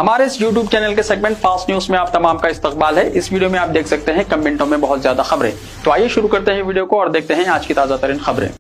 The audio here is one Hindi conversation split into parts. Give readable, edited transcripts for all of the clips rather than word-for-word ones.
हमारे इस YouTube चैनल के सेगमेंट फास्ट न्यूज में आप तमाम का इस्तकबाल है। इस वीडियो में आप देख सकते हैं कमेंटों में बहुत ज्यादा खबरें। तो आइए शुरू करते हैं वीडियो को और देखते हैं आज की ताजा तरीन खबरें।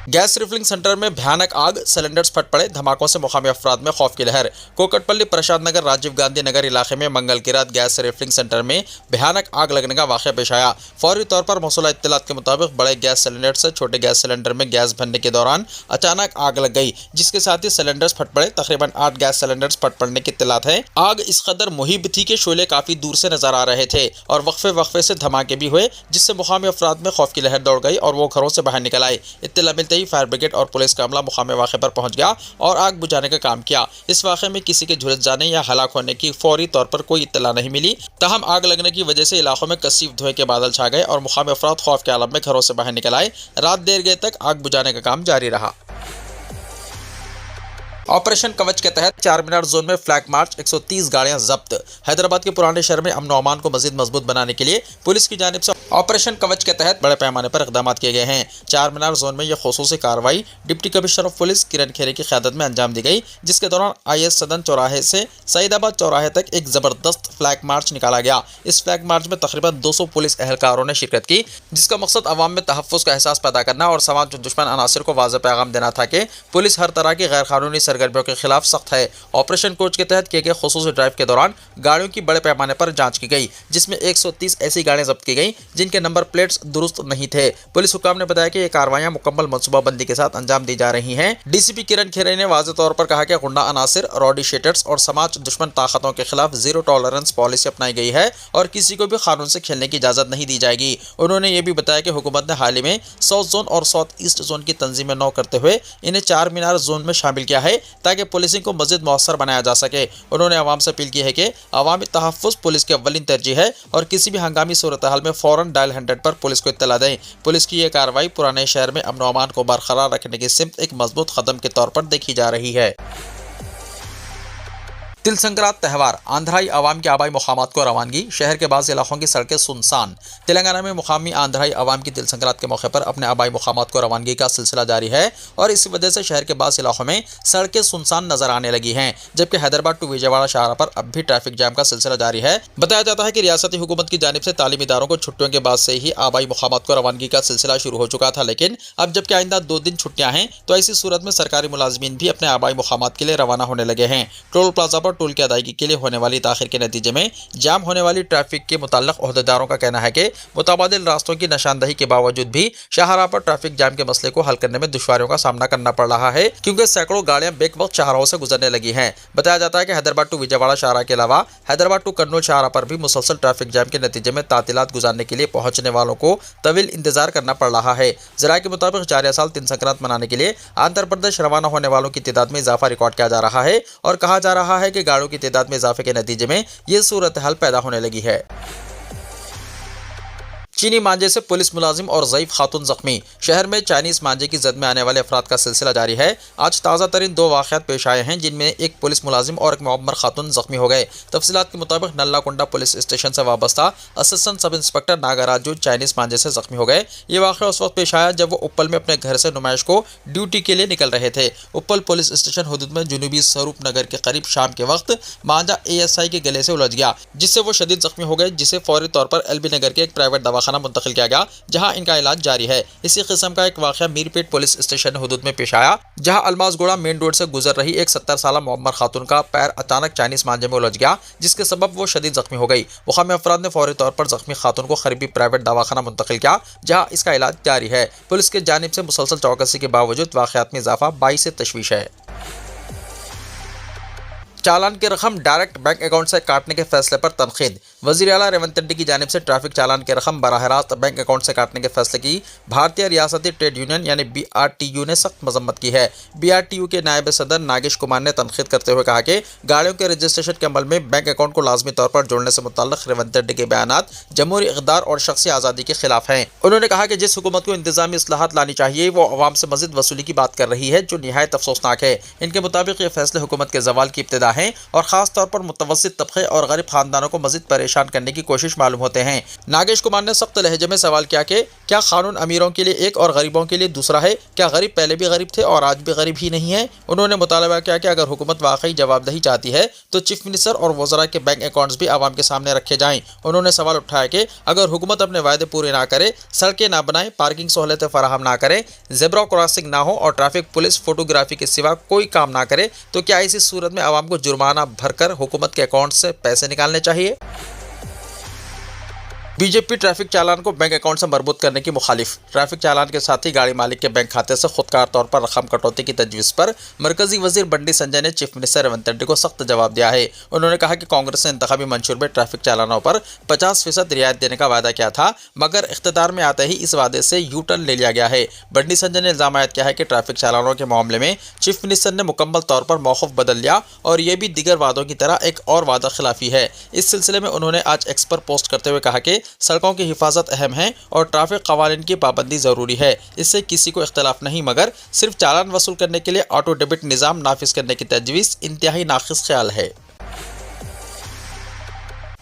गैस रिफिलिंग सेंटर में भयानक आग, सिलेंडर्स फट पड़े, धमाकों से मुकामी अफराद में खौफ की लहर। कोकटपल्ली प्रसाद नगर राजीव गांधी नगर इलाके में मंगल की रात गैस रिफिलिंग सेंटर में भयानक आग लगने का वाकया पेश आया। फौरी तौर पर मौसूला इत्तलात के मुताबिक बड़े गैस सिलेंडर से छोटे गैस सिलेंडर में गैस भरने के दौरान अचानक आग लग गई, जिसके साथ ही सिलेंडर्स फट पड़े। तकरीबन 8 गैस सिलेंडर्स फट पड़ने की इत्तलात है। आग इस कदर मुहिब थी कि शोले काफी दूर से नजर आ रहे थे और वक्फे से धमाके भी हुए, जिससे मुकामी अफराद में खौफ की लहर दौड़ गई और वो घरों से बाहर निकल आए। इत्तला मिलते ही फायर ब्रिगेड और पुलिस का अमला मुकामी वाक़े पर पहुंच गया और आग बुझाने का काम किया। इस वाक़े में किसी के झुलस जाने या हलाक होने की फौरी तौर पर कोई इत्तला नहीं मिली। तहम आग लगने की वजह से इलाकों में कसीफ धुएं के बादल छा गए और मुकामी अफराद खौफ के आलम में घरों से बाहर निकल आए। रात देर गए तक आग बुझाने का काम जारी रहा। ऑपरेशन कवच के तहत चार मीनार जोन में फ्लैग मार्च, 130 गाड़ियां जब्त। हैदराबाद के पुराने शहर में अमन अमान को मजीद मजबूत बनाने के लिए पुलिस की जानिब से ऑपरेशन कवच के तहत बड़े पैमाने पर इकदाम किए गए हैं। चार मीनार जोन में यह खुसूसी कार्रवाई डिप्टी कमिश्नर ऑफ पुलिस किरण खेरे की क़यादत में अंजाम दी गई, जिसके दौरान IS सदन चौराहे से सईदाबाद चौराहे तक एक जबरदस्त फ्लैग मार्च निकाला गया। इस फ्लैग मार्च में तकरीबन 200 पुलिस एहलकारों ने शिरकत की, जिसका मकसद अवाम में तहफ़्फ़ुज़ का एहसास पैदा करना और समाज दुश्मन अनासिर को वाज़ेह पैगाम देना था कि पुलिस हर तरह की गैर कानूनी सरगर्मियों के खिलाफ सख्त है। ऑपरेशन कोच के तहत किए गए खुसूसी ड्राइव के दौरान गाड़ियों की बड़े पैमाने पर जांच की गई, जिसमें 130 ऐसी गाड़ियां जब्त की गई जिनके नंबर प्लेट्स दुरुस्त नहीं थे। पुलिस हुकाम ने बताया कि ये कार्रवाइयां मुकम्मल मनसूबाबंदी के साथ अंजाम दी जा रही हैं। DCP किरण खेरे ने वाज़ेह तौर पर कहा कि गुंडा अनासिर, रॉडी शेटर्स और समाज दुश्मन ताकतों के खिलाफ जीरो टॉलरेंस पॉलिसी अपनाई गई है और किसी को भी कानून से खेलने की इजाजत नहीं दी जाएगी। उन्होंने ये भी बताया कि हुकूमत ने हाल ही में साउथ जोन और साउथ ईस्ट जोन की तंजीमें नौ करते हुए इन्हें चार मीनार जोन में शामिल किया है ताकि पुलिसिंग को मज़ीद मौसर बनाया जा सके। उन्होंने अवाम से अपील की है कि अवामी तहफ़्फ़ुज़ पुलिस की अव्वलीन तरजीह है और किसी भी हंगामी सूरत हाल में फ़ौरन डायल 100 पर पुलिस को इत्तला दें। पुलिस की यह कार्रवाई पुराने शहर में अमन अमान को बरकरार रखने की सिमत एक मजबूत कदम के तौर पर देखी जा रही है। तिल संक्रांत त्यौहार, आंध्राई अवाम के आबाई मुकामात को रवानगी। शहर के बाज़ इलाकों की सड़कें सुनसान। तेलंगाना में मुकामी आंध्राई अवाम की तिल संक्रांत के मौके पर अपने आबाई मुकामात को रवानगी का सिलसिला जारी है और इसी वजह से शहर के बाज़ इलाकों में सड़कें सुनसान नजर आने लगी हैं, जबकि हैदराबाद टू विजयवाड़ा शाहरा पर अब भी ट्रैफिक जाम का सिलसिला जारी है। बताया जाता है कि रियासती हुकूमत की जानिब से तालीमी इदारों को छुट्टियों के बाद से ही आबाई मुकामात को रवानगी का सिलसिला शुरू हो चुका था, लेकिन अब जबकि आइंदा 2 दिन छुट्टियां हैं तो ऐसी सूरत में सरकारी मुलाजमीन भी अपने आबाई मुकामात के लिए रवाना होने लगे हैं। टोल प्लाजा पर टोल की अदायगी के लिए होने वाली ताखिर के नतीजे में जाम होने वाली ट्रैफिक के मुताल्लिक ओहदेदारों का कहना है कि मुतबादिल रास्तों की निशानदही के बावजूद भी शाहराह पर ट्रैफिक जाम के मसले को हल करने में दुश्वारियों का सामना करना पड़ रहा है, क्योंकि सैकड़ों गाड़ियां बेक वक्त शाहराहों से गुजरने लगी हैं। बताया जाता है कि हैदराबाद टू विजयवाड़ा शाहरा के अलावा हैदराबाद टू कन्नौज शाहरा पर भी मुसलसल ट्रैफिक जाम के नतीजे में तातीलात गुजारने के लिए पहुंचने वालों को तवील इंतजार करना पड़ रहा है। ज़राए के मुताबिक जारिया साल तिल संक्रांत मनाने के लिए आंध्र प्रदेश रवाना होने वालों की तादाद में इजाफा रिकॉर्ड किया जा रहा है और कहा जा रहा है कि गाड़ियों की तादाद में इजाफे के नतीजे में ये सूरत हाल पैदा होने लगी है। चीनी मांझे से पुलिस मुलाजिम और ज़ईफ खातून जख्मी। शहर में चाइनीज मांझे की जद में आने वाले अफराद का सिलसिला जारी है। आज ताज़ा तरीन 2 वाक़यात पेश आए हैं, जिनमें एक पुलिस मुलाजिम और एक मुअम्मर खातून जख्मी हो गए। तफसीलात के मुताबिक नल्लाकुंडा पुलिस स्टेशन से वाबस्ता assistant sub inspector Nagaraju Chinese मांझे से जख्मी हो गए। ये वाक़या उस वक्त पेश आया जब वो उप्पल में अपने घर से नुमाइश को ड्यूटी के लिए निकल रहे थे। उप्पल पुलिस स्टेशन हुदूद में जुनूबी स्वरूप नगर के करीब शाम के वक्त मांझा ASI के गले से उलझ गया, जिससे वो शदीद जख्मी हो गए, जिसे फौरी तौर पर LB नगर के एक प्राइवेट दवाखाना मुंतकिल किया गया, जहां इनका इलाज जारी है। इसी किस्म का एक वाकया मीरपेट पुलिस स्टेशन हुदूद में पेश आया, जहां अलमाजगोड़ा मेन रोड से गुजर रही एक 70 साल मुअम्मर खातून का पैर अचानक चाइनीज मांझे में उलझ गया, जिसके सबब वो शदीद जख्मी हो गई। मुकामी अफराद ने फौरी तौर पर जख्मी खातून को करीबी प्राइवेट दवाखाना मुंतकिल किया, जहां इसका इलाज जारी है। पुलिस की जानिब से मुसलसल चौकसी के बावजूद वाकयात में इजाफा बाइस तशवीश है। चालान की रकम डायरेक्ट बैंक अकाउंट से काटने के फैसले पर तनकीद। वज़ीर आला रेवंत रेड्डी की जानिब से ट्रैफिक चालान की रकम बराह रास्त बैंक अकाउंट से काटने के फैसले की भारतीय रियासती ट्रेड यूनियन यानी BRTU ने सख्त मजम्मत की है। BRTU के नायब सदर नागेश कुमार ने तनकीद करते हुए कहा कि गाड़ियों के रजिस्ट्रेशन के अमल में बैंक अकाउंट को लाजमी तौर पर जोड़ने से मुताल्लिक रेवंत रेड्डी के बयानात जमहूरी इक़्तिदार और शख्सी आज़ादी के खिलाफ हैं। उन्होंने कहा कि जिस हुकूमत को इंतजामी इस्लाहात लानी चाहिए वो अवाम से मज़ीद वसूली की बात कर रही है, जो निहायत अफसोसनाक है। इनके मुताबिक ये फैसले हुकूमत के ज़वाल की इब्तिदा हैं और ख़ास तौर पर मुतवस्सित तबक़े और गरीब ख़ानदानों को मज़ीद परेशान परेशान करने की कोशिश मालूम होते हैं। नागेश कुमार ने सख्त लहजे में सवाल किया कि क्या कानून अमीरों के लिए एक और गरीबों के लिए दूसरा है? क्या गरीब पहले भी गरीब थे और आज भी गरीब ही नहीं है? उन्होंने मुतालबा किया कि अगर हुकूमत वाकई जवाबदेही चाहती है तो चीफ मिनिस्टर और वज़रा के बैंक अकाउंट्स भी आवाम के सामने रखे जाएं। उन्होंने सवाल उठाया कि अगर हुकूमत अपने वायदे पूरे ना करे, सड़कें ना बनाए, पार्किंग सहूलतें फराहम ना करे, ज़ेब्रा क्रॉसिंग ना हो और ट्रैफिक पुलिस फोटोग्राफी के सिवा कोई काम ना करे तो क्या ऐसी सूरत में आवाम को जुर्माना भरकर हुकूमत के अकाउंट से पैसे निकालने चाहिए? बीजेपी ट्रैफिक चालान को बैंक अकाउंट से मरबूत करने की मुखालिफ। ट्रैफिक चालान के साथ ही गाड़ी मालिक के बैंक खाते से खुदकार तौर पर रकम कटौती की तजवीज़ पर मरकजी वजीर बंडी संजय ने चीफ मिनिस्टर रेवंत रेड्डी को सख्त जवाब दिया है। उन्होंने कहा कि कांग्रेस ने इंतखाबी मंशूर में ट्रैफिक चालानों पर 50% रियायत देने का वादा किया था, मगर इख्तियार में आते ही इस वादे से यू टर्न ले लिया गया है। बंडी संजय ने इल्जाम आयद किया है कि ट्रैफिक चालानों के मामले में चीफ मिनिस्टर ने मुकम्मल तौर पर मौक़िफ़ बदल लिया और ये भी दीगर वादों की तरह एक और वादा खिलाफी है। इस सिलसिले में उन्होंने आज एक्स पर पोस्ट करते हुए कहा कि सड़कों की हिफाजत अहम है और ट्रैफिक कवानीन की पाबंदी जरूरी है। इससे किसी को इख्तलाफ नहीं, मगर सिर्फ चालान वसूल करने के लिए ऑटो डेबिट निज़ाम नाफिज करने की तजवीज़ इंतहाई नाक़िस ख्याल है।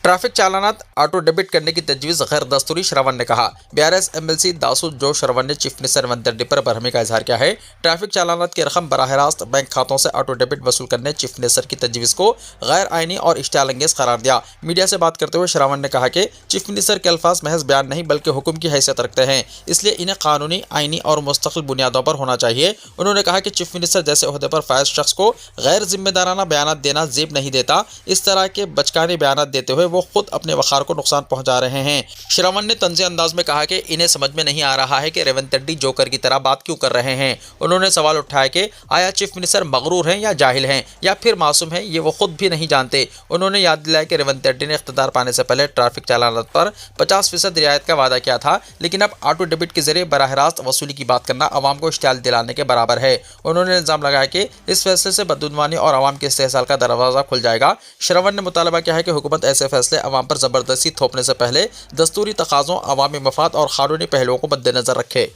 ट्रैफिक चालानात ऑटो डेबिट करने की तजवीज़ गैर दस्तूरी, श्रवण ने कहा। BRS MLC दासू जो श्रवण ने चीफ मिनिस्टर रेवंत रेड्डी पर बरहमी का इजहार किया है। ट्रैफिक चालानात की रकम बराह रास्त बैंक खातों से ऑटो डेबिट वसूल करने चीफ मिनिस्टर की तजवीज़ को गैर आइनी और इश्तियालंगेज़ करार दिया। मीडिया से बात करते हुए श्रवण ने कहा कि चीफ मिनिस्टर के अल्फाज महज बयान नहीं बल्कि हुक्म की हैसियत रखते हैं, इसलिए इन्हें कानूनी, आइनी और मुस्तकिल बुनियादों पर होना चाहिए। उन्होंने कहा कि चीफ मिनिस्टर जैसे ओहदे पर फायज शख्स को गैर जिम्मेदाराना बयान देना जेब नहीं देता। इस तरह के बचकाने बयान देते हुए वो खुद अपने वखार को नुकसान पहुंचा रहे हैं। श्रवण ने तंज़े अंदाज में कहा कि इन्हें समझ में नहीं आ रहा है कि रेवंत रेड्डी जोकर की तरह बात क्यों कर रहे हैं। उन्होंने सवाल उठाया कि आया चीफ मिनिस्टर मगरूर हैं या जाहिल हैं या फिर मासूम हैं, ये वो खुद भी नहीं जानते। उन्होंने याद दिलाया कि रेवंत रेड्डी ने इख्तियार पाने से पहले ट्रैफिक चालानात पर 50% रियायत का वादा किया था, लेकिन अब ऑटो डेबिट के जरिए बराह रास्त वसूली की बात करना अवाम को इश्तियाल दिलाने के बराबर है। उन्होंने इल्जाम लगाया कि इस फैसले से बदउनवानी और अवाम के इस्तेहसाल का दरवाज़ा खुल जाएगा। श्रवण ने मुतालबा किया है कि हुकूमत ऐसे फैसले अवाम पर ज़बरदस्ती थोपने से पहले दस्तूरी तकाज़ों, अवामी मफाद और कानूनी पहलुओं को मद्देनजर रखे।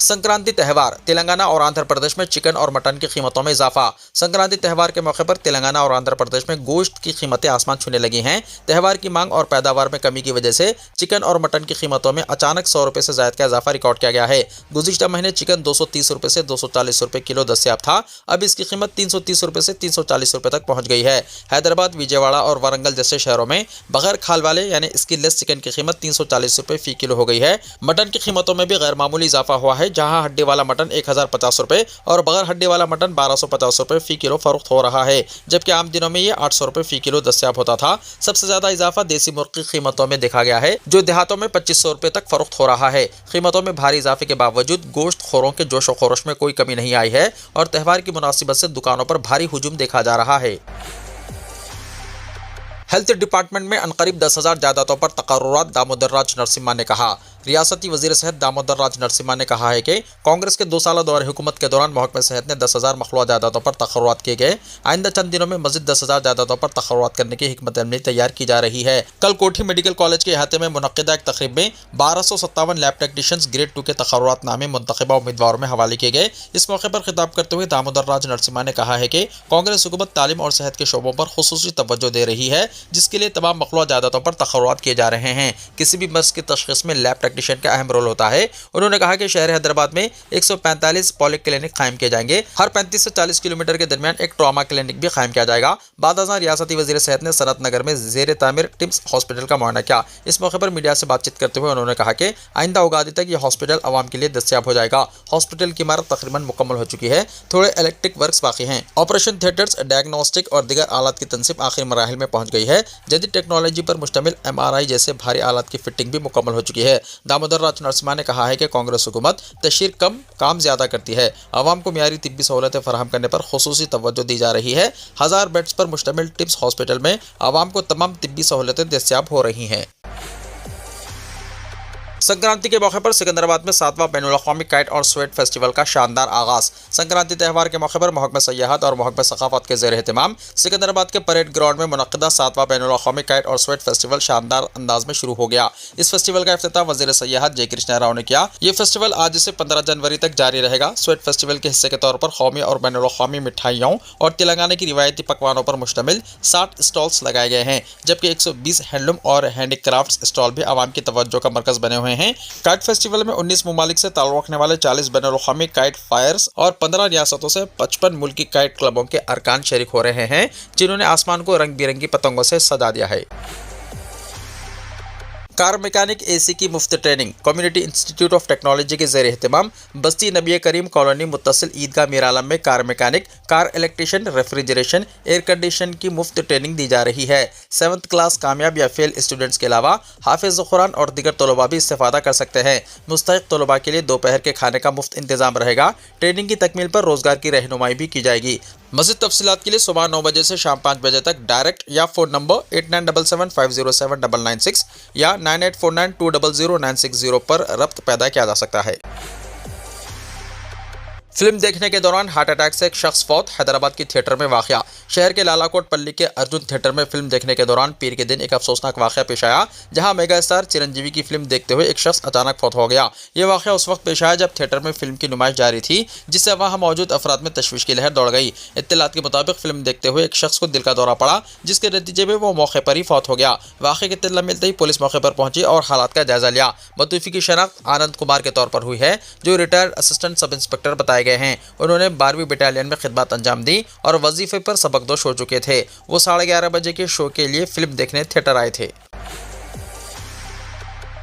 संक्रांति त्यौहार, तेलंगाना और आंध्र प्रदेश में चिकन और मटन की कीमतों में इजाफा। संक्रांति त्यौहार के मौके पर तेलंगाना और आंध्र प्रदेश में गोश्त की कीमतें आसमान छूने लगी हैं। त्यौहार की मांग और पैदावार में कमी की वजह से चिकन और मटन की कीमतों में अचानक 100 रुपये से ज़ायद का इजाफा रिकॉर्ड किया गया है। गुज़िश्ता महीने चिकन 230 रुपये से 240 रुपये किलो दस्तयाब था, अब इसकी कीमत 330 रुपये से 340 रुपये तक पहुँच गई है। हैदराबाद, विजयवाड़ा और वारंगल जैसे शहरों में बगैर खाल वाले यानी स्किनलेस चिकन की कीमत 340 रुपये फी किलो हो गई है। मटन की कीमतों में भी गैर मामूली इजाफा हुआ है, जहाँ हड्डी वाला मटन 1050 रुपये और बगैर हड्डी वाला मटन 1250 रुपये फी किलो फरोख्त हो रहा है, जबकि आम दिनों में ये 800 रुपये फी किलो दस्तयाब होता था। सबसे ज्यादा इजाफा देसी मुर्ग की कीमतों में देखा गया है, जो देहातों में 2500 रुपये तक फरोख्त हो रहा है। कीमतों में भारी इजाफे के बावजूद गोश्त खोरों के जोश व खरोश में कोई कमी नहीं आई है और त्यौहार की मुनासिबत से दुकानों पर भारी हुजूम देखा जा रहा है। हेल्थ डिपार्टमेंट में अनकरीब 10,000 जायदादों पर तकर्रुरात, दामोदर राज नरसिम्हा ने कहा। रियासती वजीर सेहत दामोदर राज नरसिम्हा ने कहा है कि कांग्रेस के 2 साल दौरे हुकूमत के दौरान महकमा सेहत ने 10,000 मखलूआ जायदादों पर तकर्रुरात किए गए। आइंदा चंद दिनों में मजीद 10,000 जायदादों पर तकर्रुरात करने की हिकमत अमली तैयार की जा रही है। कल कोठी मेडिकल कॉलेज के अहाते में मुनक्किदा एक तकरीब में 1257 लैब टेक्नीशियंस ग्रेड 2 के तकर्रुरात नामे मुंतखबा उम्मीदवारों में हवाले किए गए। इस मौके पर खिताब करते हुए दामोदर राज नरसिम्हा ने कहा है कि कांग्रेस हुकूमत तालीम और सेहत के शोबों पर खुसूसी तवज्जो दे रही है, जिसके लिए तमाम मखलूआ जायदादों पर तकर्रुरात किए जा रहे हैं। किसी भी मर्ज की तशखीस में लैब टेक्नीशियन का अहम रोल होता है। उन्होंने कहा कि शहर हैदराबाद में 145 पॉलिक क्लिनिक कायम किए जाएंगे। हर 35 से 40 किलोमीटर के दरमियान एक ट्रॉमा क्लिनिक भी कायम किया जाएगा। बादअज़ां रियासती वजीर सेहत ने सनत नगर में ज़ेर तामीर टिम्स हॉस्पिटल का मुआयना किया। इस मौके पर मीडिया से बातचीत करते हुए उन्होंने कहा कि आइंदा उगादी तक यह हॉस्पिटल आवाम के लिए दस्तयाब हो जाएगा। हॉस्पिटल की इमारत तकरीबन मुकम्मल हो चुकी है, थोड़े इलेक्ट्रिक वर्क्स बाकी हैं। ऑपरेशन थिएटर्स, डायग्नोस्टिक और दीगर आलात की तनसीब आखिरी मराहिल में पहुंच गई है। जदीद टेक्नोलॉजी पर मुश्तमिल MRI जैसे भारी आलात की फिटिंग भी मुकम्मल हो चुकी है। दामोदर राज नरसिम्हा ने कहा है कि कांग्रेस हुकूमत तशहीर कम, काम ज्यादा करती है। आवाम को मियारी तिब्बी सहूलतें फराहम करने पर खुसूसी तवज्जो दी जा रही है। 1000 बेड्स पर मुश्तमिल टिम्स हॉस्पिटल में आवाम को तमाम तिब्बी सहूलतें दस्तयाब हो रही हैं। संक्रांति के मौके पर सिकंदराबाद में 7वां बैनुल-अक़वामी काइट और स्वेट फेस्टिवल का शानदार आगाज। संक्रांति त्यौहार के मौके पर महकमा सयाहत और महकमा सकाफत के ज़ेर एहतिमाम सिकंदराबाद के परेड ग्राउंड में मुनक़्क़दा 7वां बैनुल-अक़वामी काइट और स्वेट फेस्टिवल शानदार अंदाज में शुरू हो गया। इस फेस्टिवल का इफ्तिताह वज़ीर सयाहत जे कृष्णा राव ने किया। ये फेस्टिवल आज से 15 जनवरी तक जारी रहेगा। स्वेट फेस्टिवल के हिस्से के तौर पर कौमी और बैनुल-अक़वामी मिठाइयों और तेलंगाना की रिवायती पकवानों पर मुश्तमिल 60 स्टॉल्स लगाए गए हैं, जबकि 120 हैंडलूम और हैंडीक्राफ्ट्स स्टॉल भी आवाम की तवज्जो का मरकज बने हुए हैं। काइट फेस्टिवल में 19 ममालिक से ताल्लुक़ रखने वाले 40 बैनुल-अक़वामी काइट फायर्स और 15 रियासतों से 55 मुल्की काइट क्लबों के अरकान शरीक हो रहे हैं, जिन्होंने आसमान को रंग बिरंगी पतंगों से सजा दिया है। कार मैकेनिक एसी की मुफ्त training. Community institute of technology के ज़ेर एहतिमाम बस्ती नबी करीम कॉलोनी मुत्तसिल ईदगाह मीर आलम में car mechanic, car electrician, refrigeration, air condition की मुफ्त ट्रेनिंग दी जा रही है। 7th क्लास कामयाब या फेल स्टूडेंट्स के अलावा हाफिज़ कुरान और दीगर तलबा भी इस्तेफादा कर सकते हैं। मुस्तहिक़ तलबा के लिए दोपहर के खाने का मुफ्त इंतजाम रहेगा। ट्रेनिंग की तकमील पर रोजगार की रहनुमाई भी की जाएगी। मज़ीद तफसीलात के लिए सुबह 9 बजे से शाम 5 बजे तक डायरेक्ट या फ़ोन नंबर 8977507996 या 9849200960 पर रब्त पैदा किया जा सकता है। फिल्म देखने के दौरान हार्ट अटैक से एक शख्स फौत। हैदराबाद की थिएटर में वाक़या। शहर के लालाकोट पल्ली के अर्जुन थिएटर में फिल्म देखने के दौरान पीर के दिन एक अफसोसनाक वाक़या पेश आया, जहां मेगा स्टार चिरंजीवी की फिल्म देखते हुए एक शख्स अचानक फौत हो गया। यह वाक़या उस वक्त पेश आया जब थिएटर में फिल्म की नुमाइश जारी थी, जिससे वहां मौजूद अफराद में तशवीश की लहर दौड़ गई। इत्तलात के मुताबिक फिल्म देखते हुए एक शख्स को दिल का दौरा पड़ा, जिसके नतीजे में वो मौके पर ही फौत हो गया। वाक़े की इत्तला मिलते ही पुलिस मौके पर पहुंची और हालात का जायजा लिया। मतूफ़ी की शनाख्त आनंद कुमार के तौर पर हुई है, जो रिटायर्ड असिस्टेंट सब इंस्पेक्टर बताए गए हैं। उन्होंने 12वीं बटालियन में खिदमत अंजाम दी और वजीफे पर सबकदोश हो चुके थे। वो 11:30 बजे के शो के लिए फिल्म देखने थिएटर आए थे।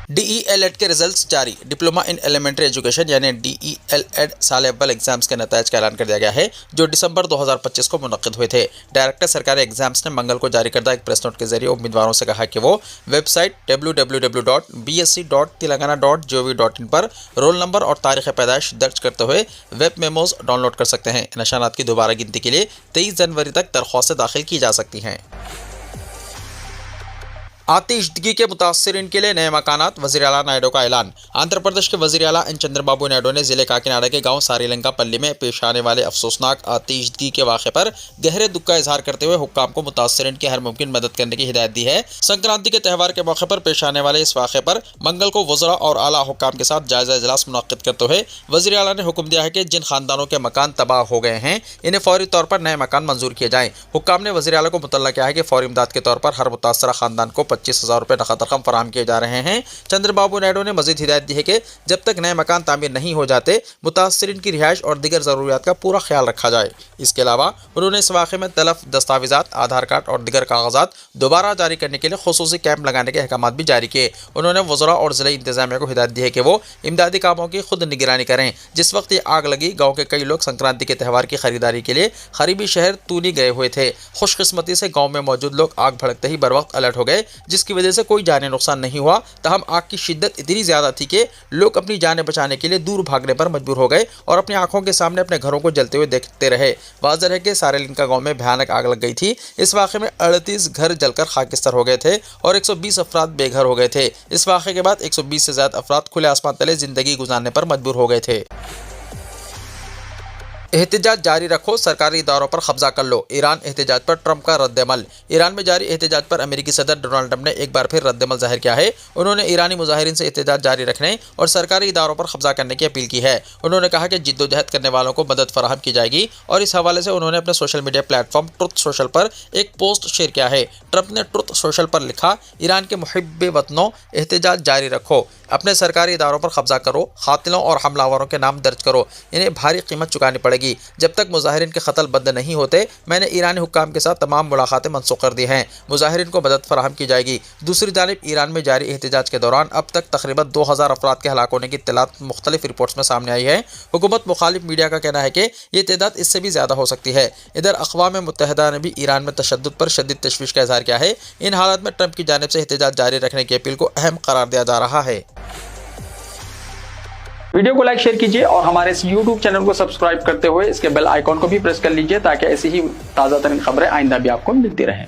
DELED के रिजल्ट्स जारी। डिप्लोमा इन एलिमेंट्री एजुकेशन यानी DELED साल अव्वल एग्जाम्स के नताइज का ऐलान कर दिया गया है, जो दिसंबर 2025 को मुनक्किद हुए थे। डायरेक्टर सरकारी एग्जाम्स ने मंगल को जारी करदा एक प्रेस नोट के जरिए उम्मीदवारों से कहा कि वो वेबसाइट www.bsc.telangana.gov.in पर रोल नंबर और तारीख़ पैदाइश दर्ज करते हुए वेब मेमोज डाउनलोड कर सकते हैं। निशानात की दोबारा गिनती के लिए 23 जनवरी तक दरख्वास्तें दाखिल की जा सकती हैं। आतिशदगी के मुतासरीन के लिए नए मकानात। वज़ीर आला नायडू का ऐलान। आंध्र प्रदेश के वज़ीर आला एन चंद्रबाबू नायडू ने ज़िले काकीनाडा के गांव सारीलंका पल्ली में पेश आने वाले अफसोसनाक आतिशदगी के वाक़े पर गहरे दुख का इजहार करते हुए हुक्काम को मुतासरीन की हर मुमकिन मदद करने की हिदायत दी है। संक्रांति के त्यौहार के मौके पर पेश आने वाले इस वाक़े पर मंगल को वज़रा और आला हुक्काम के साथ जायज़ा इजलास मुनक़्क़िद करते हुए वज़ीर आला ने हुक्म दिया है कि जिन खानदानों के मकान तबाह हो गए हैं, इन्हें फौरी तौर पर नए मकान मंजूर किए जाएँ। हुक्काम ने वज़ीर आला को मुतल्ला किया है कि फौरी इमदाद के तौर पर हर मुतासरा खानदान को 25,000 रुपये नक़द रकम फराहम किए जा रहे हैं। चंद्रबाबू नायडू ने मजीद हिदायत दी है कि जब तक नए मकान तामीर नहीं हो जाते, मुतासरीन की रिहाइश और दीगर ज़रूरियात का पूरा ख्याल रखा जाए। इसके अलावा उन्होंने इस वाक़े में तलफ दस्तावेज़ात, आधार कार्ड और दीगर कागजात दोबारा जारी करने के लिए खुसूसी कैंप लगाने के अहकाम भी जारी किए। उन्होंने वज़रा और ज़िला इंतज़ामिया को हिदायत दी है कि वो इमदादी कामों की खुद निगरानी करें। जिस वक्त ये आग लगी, गाँव के कई लोग संक्रांति के त्यौहार की खरीदारी के लिए करीबी शहर तूनी गए हुए थे। खुशकिस्मती से गाँव में मौजूद लोग आग भड़कते ही बर वक्त अलर्ट हो गए, जिसकी वजह से कोई जानी नुकसान नहीं हुआ। तहम आग की शिद्दत इतनी ज़्यादा थी कि लोग अपनी जानें बचाने के लिए दूर भागने पर मजबूर हो गए और अपनी आंखों के सामने अपने घरों को जलते हुए देखते रहे। वाज़ेह है कि सारेलिंका गांव में भयानक आग लग गई थी। इस वाक़े में 38 घर जलकर खाकिस्तान हो गए थे और 120 अफराद बेघर हो गए थे। इस वाक़े के बाद 120 से ज़्यादा अफराद खुले आसमान तले ज़िंदगी गुजारने पर मजबूर हो गए थे। एहतजाज जारी रखो, सरकारी इदारों पर कब्जा कर लो। ईरान एहतजाज पर ट्रंप का रद्दमल। ईरान में जारी एहतजाज पर अमेरिकी सदर डोनाल्ड ट्रंप ने एक बार फिर रद्दमल जाहिर किया है। उन्होंने ईरानी मुजाहिरीन से एहतजाज जारी रखने और सरकारी इदारों पर कब्जा करने की अपील की है। उन्होंने कहा कि जिद्दोजहद करने वालों को मदद फराहम की जाएगी और इस हवाले से उन्होंने अपने social media platform truth social पर एक पोस्ट शेयर किया है। ट्रंप ने ट्रुथ सोशल पर लिखा, ईरान के मुहिब्बे वतनों, एहतजाज जारी रखो, अपने सरकारी इदारों पर कब्जा करो, कातिलों और हमलावरों के नाम दर्ज करो, इन्हें भारी कीमत चुकानी पड़ेगी। जब तक मुजाहिरीन के कत्ल बंद नहीं होते, मैंने ईरानी हुक्काम के साथ तमाम मुलाकातें मनसूख कर दी हैं। मुजाहिरीन को मदद फराहम की जाएगी। दूसरी जानिब ईरान में जारी एहतजाज के दौरान अब तक तकरीबन 2000 अफराद के हलाक होने की इत्तलात मुख्तलिफ रिपोर्ट्स में सामने आई है। हुकूमत मुखालिफ मीडिया का कहना है कि ये तादाद इससे भी ज़्यादा हो सकती है। इधर अक़वाम मुत्तहिदा ने भी ईरान में तशद्दुद पर शदीद तशवीश का इज़हार किया है। इन हालात में ट्रंप की जानिब से एहतजाज जारी रखने की अपील को अहम करार दिया जा रहा है। वीडियो को लाइक शेयर कीजिए और हमारे इस YouTube चैनल को सब्सक्राइब करते हुए इसके बेल आइकॉन को भी प्रेस कर लीजिए, ताकि ऐसी ही ताज़ा तरीन खबरें आइंदा भी आपको मिलती रहें।